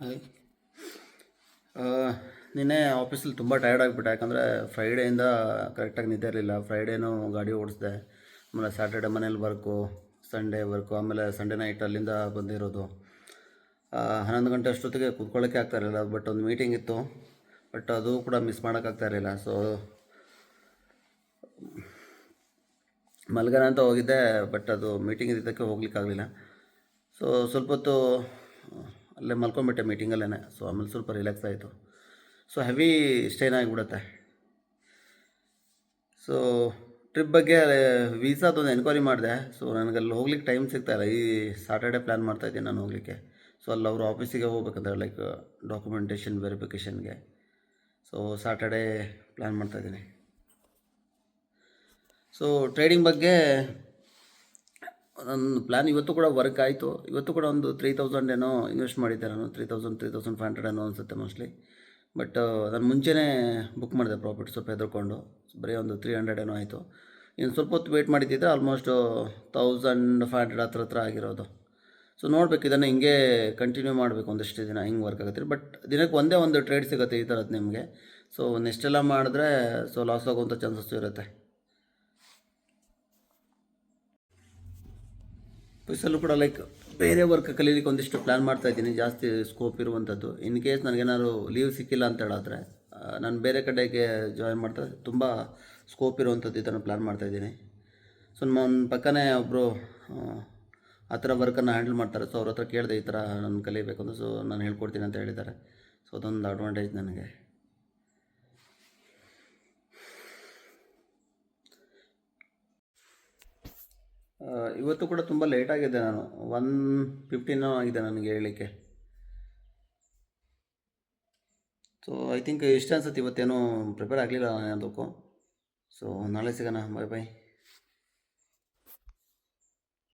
Hi. ಆ, ನಿನ್ನೆ ಆಫೀಸಲ್ಲಿ ತುಂಬ ಟಯರ್ಡ್ ಆಗಿಬಿಟ್ಟೆ. ಯಾಕಂದರೆ ಫ್ರೈಡೆಯಿಂದ ಕರೆಕ್ಟಾಗಿ ನಿದ್ದೆ ಇರಲಿಲ್ಲ. ಫ್ರೈಡೇನೂ ಗಾಡಿ ಓಡಿಸಿದೆ, ಆಮೇಲೆ ಸ್ಯಾಟರ್ಡೆ ಮನೇಲಿ ವರ್ಕು, ಸಂಡೇ ವರ್ಕು, ಆಮೇಲೆ ಸಂಡೇ ನೈಟ್ ಅಲ್ಲಿಂದ ಬಂದಿರೋದು. 11 ಗಂಟೆ ಅಷ್ಟೊತ್ತಿಗೆ ಕೂತ್ಕೊಳ್ಳೋಕ್ಕೆ ಆಗ್ತಾ ಇರಲಿಲ್ಲ. ಬಟ್ ಒಂದು ಮೀಟಿಂಗ್ ಇತ್ತು, ಬಟ್ ಅದು ಕೂಡ ಮಿಸ್ ಮಾಡೋಕ್ಕಾಗ್ತಾ ಇರಲಿಲ್ಲ. ಸೊ ಮಲ್ಗೋಣ ಅಂತ ಹೋಗಿದ್ದೆ, ಬಟ್ ಅದು ಮೀಟಿಂಗ್ ಇದ್ದಕ್ಕೆ ಹೋಗ್ಲಿಕ್ಕಾಗಲಿಲ್ಲ. ಸೊ ಸ್ವಲ್ಪ ಹೊತ್ತು ಅಲ್ಲೇ ಮಲ್ಕೊಂಡ್ಬಿಟ್ಟೆ ಮೀಟಿಂಗಲ್ಲೇ. ಸೊ ಆಮೇಲೆ ಸ್ವಲ್ಪ ರಿಲ್ಯಾಕ್ಸ್ ಆಯಿತು. ಸೊ ಹೆವಿ ಸ್ಟೇನ್ ಆಗಿಬಿಡುತ್ತೆ. ಸೊ ಟ್ರಿಪ್ ಬಗ್ಗೆ ವೀಸಾದೊಂದು ಎನ್ಕ್ವೈರಿ ಮಾಡಿದೆ. ಸೊ ನನಗಲ್ಲಿ ಹೋಗ್ಲಿಕ್ಕೆ ಟೈಮ್ ಸಿಗ್ತಾಯಿಲ್ಲ. ಈ ಸಾಟರ್ಡೆ ಪ್ಲ್ಯಾನ್ ಮಾಡ್ತಾಯಿದ್ದೀನಿ ನಾನು ಹೋಗಲಿಕ್ಕೆ. ಸೊ ಅಲ್ಲಿ ಅವರು ಆಫೀಸಿಗೆ ಹೋಗ್ಬೇಕಂತ, ಲೈಕ್ ಡಾಕ್ಯುಮೆಂಟೇಷನ್ ವೆರಿಫಿಕೇಷನ್ಗೆ. ಸೊ ಸಾಟರ್ಡೇ ಪ್ಲ್ಯಾನ್ ಮಾಡ್ತಾಯಿದ್ದೀನಿ. ಸೊ ಟ್ರೇಡಿಂಗ್ ಬಗ್ಗೆ ನನ್ನ ಪ್ಲ್ಯಾನ್ ಇವತ್ತು ಕೂಡ ವರ್ಕ್ ಆಯಿತು. ಇವತ್ತು ಕೂಡ ಒಂದು 3000 ಏನೋ ಇನ್ವೆಸ್ಟ್ ಮಾಡಿದ್ದೆ ನಾನು. 3500 ಏನೋ ಅನಿಸುತ್ತೆ ಮೋಸ್ಟ್ಲಿ. ಬಟ್ ನಾನು ಮುಂಚೆನೇ ಬುಕ್ ಮಾಡಿದೆ ಪ್ರಾಫಿಟ್, ಸ್ವಲ್ಪ ಹೆದರ್ಕೊಂಡು. ಬರೀ ಒಂದು 300 ಏನೋ ಆಯಿತು. ಇನ್ನು ಸ್ವಲ್ಪ ಹೊತ್ತು ವೆಯ್ಟ್ ಮಾಡಿದ್ದಿದ್ರೆ ಆಲ್ಮೋಸ್ಟ್ 1500 ಹತ್ರ ಆಗಿರೋದು. ಸೊ ನೋಡಬೇಕು, ಇದನ್ನು ಹಿಂಗೆ ಕಂಟಿನ್ಯೂ ಮಾಡಬೇಕು ಒಂದಷ್ಟು ದಿನ, ಹಿಂಗೆ ವರ್ಕ್ ಆಗುತ್ತೆ. ಬಟ್ ದಿನಕ್ಕೆ ಒಂದೇ ಒಂದು ಟ್ರೇಡ್ ಸಿಗುತ್ತೆ ಈ ಥರದ್ದು ನಿಮಗೆ. ಸೊ ನೆಕ್ಸ್ಟೆಲ್ಲ ಮಾಡಿದ್ರೆ ಸೊ ಲಾಸ್ ಆಗುವಂಥ ಚಾನ್ಸಸ್ಸು ಇರುತ್ತೆ. ಪ್ಲಸ್ಸಲ್ಲೂ ಕೂಡ ಲೈಕ್ ಬೇರೆ ವರ್ಕ್ ಕಲೀಲಿಕ್ಕೆ ಒಂದಿಷ್ಟು ಪ್ಲ್ಯಾನ್ ಮಾಡ್ತಾಯಿದ್ದೀನಿ, ಜಾಸ್ತಿ ಸ್ಕೋಪ್ ಇರುವಂಥದ್ದು. ಇನ್ ಕೇಸ್ ನನಗೇನಾದ್ರು ಲೀವ್ ಸಿಕ್ಕಿಲ್ಲ ಅಂತ ಹೇಳಿದ್ರೆ ನಾನು ಬೇರೆ ಕಡೆಗೆ ಜಾಯಿನ್ ಮಾಡ್ತಾ ತುಂಬ ಸ್ಕೋಪ್ ಇರುವಂಥದ್ದು ಇದನ್ನು ಪ್ಲ್ಯಾನ್ ಮಾಡ್ತಾಯಿದ್ದೀನಿ. ಸೊ ನನ್ನ ಪಕ್ಕನೇ ಒಬ್ಬರು ಆ ಥರ ವರ್ಕನ್ನು ಹ್ಯಾಂಡಲ್ ಮಾಡ್ತಾರೆ. ಸೊ ಅವ್ರ ಹತ್ರ ಕೇಳಿದೆ, ಈ ಥರ ನಾನು ಕಲಿಬೇಕು ಅಂತ. ಸೊ ನಾನು ಹೇಳ್ಕೊಡ್ತೀನಿ ಅಂತ ಹೇಳಿದ್ದಾರೆ. ಸೊ ಅದೊಂದು ಅಡ್ವಾಂಟೇಜ್ ನನಗೆ. ಇವತ್ತು ಕೂಡ ತುಂಬ ಲೇಟಾಗಿದೆ. ನಾನು 1:15 ಆಗಿದೆ ನನಗೆ ಹೇಳಲಿಕ್ಕೆ. ಸೊ ಐ ಥಿಂಕ್ ಇಷ್ಟ ಅನ್ಸುತ್ತೆ. ಇವತ್ತೇನೂ ಪ್ರಿಪೇರ್ ಆಗಲಿಲ್ಲ ನಾನು ಯಾವುದಕ್ಕೂ. ಸೊ ನಾಳೆ ಸಿಗೋಣ. ಬಾಯ್ ಬಾಯ್.